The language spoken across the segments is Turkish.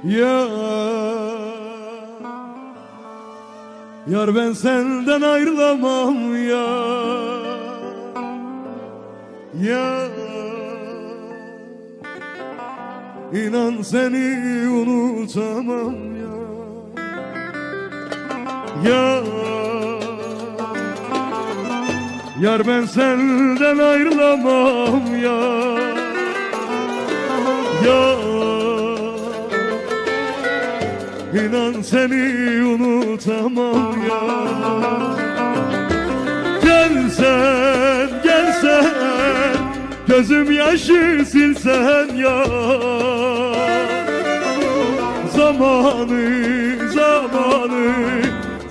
Ya yar, ben senden ayrılamam ya. Ya inan seni unutamam ya. Ya yar, ben senden ayrılamam ya. Ya inan seni unutamam ya. Gelsen, gelsen, gözüm yaşı silsen ya.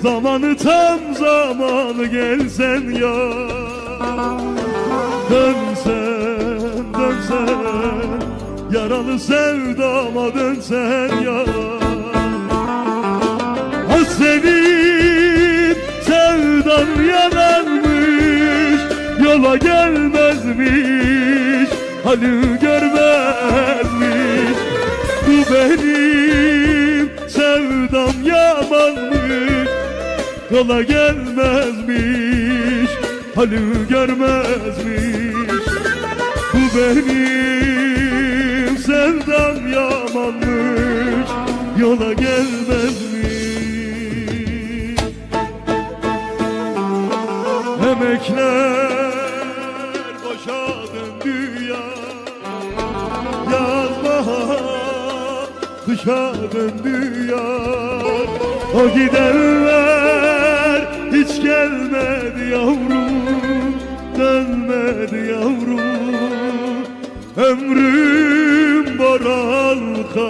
Zamanı tam zamanı gelsen ya. Dönsen, dönsen, yaralı sevdama dönsen ya. Ha, senin sevdan yanarmış, yola gelmezmiş, hali görmezmiş. Bu benim sevdam yamanmış, yola gelmezmiş, hali görmezmiş. Bu benim sevdam yamanmış, yola gelmezmiş. Emekler boşa döndü ya. Yaz bahar kışa döndü ya. O gidenler hiç gelmedi yavrum, dönmedi yavrum. Ömrüm boralka.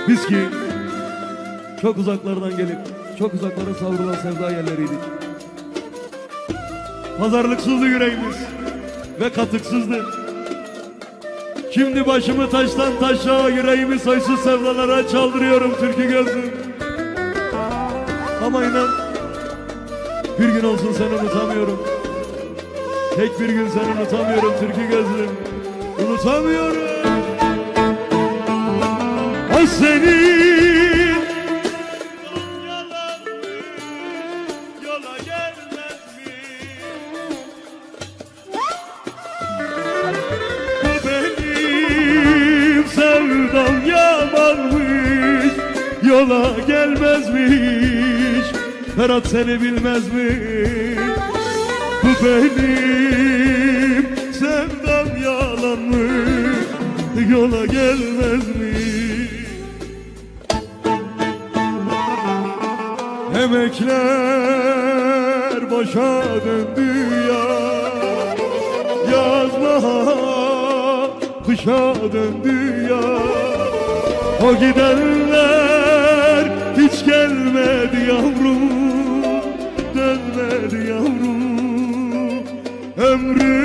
Biz ki çok uzaklardan gelip çok uzaklara savrulan sevda yerleriydik. Pazarlıksızdı yüreğimiz ve katıksızdı. Şimdi başımı taştan taşa, yüreğimi soysuz sevdalara çaldırıyorum türkü gözüm. Ama inan, bir gün olsun seni unutamıyorum. Tek bir gün seni unutamıyorum türkü gözlüm. Unutamıyorum. O senin yola gelmezmiş. Bu benim sevdam yamanmış, yola gelmezmiş. Ferhat seni bilmezmiş. Bu benim sevdam yalanmış, yola gelmezmiş. Emekler boşa döndü ya. Yaz bahar kışa döndü ya. O gidenler hiç gelmedi yavrum, dönmedi yavrum. Ömrüm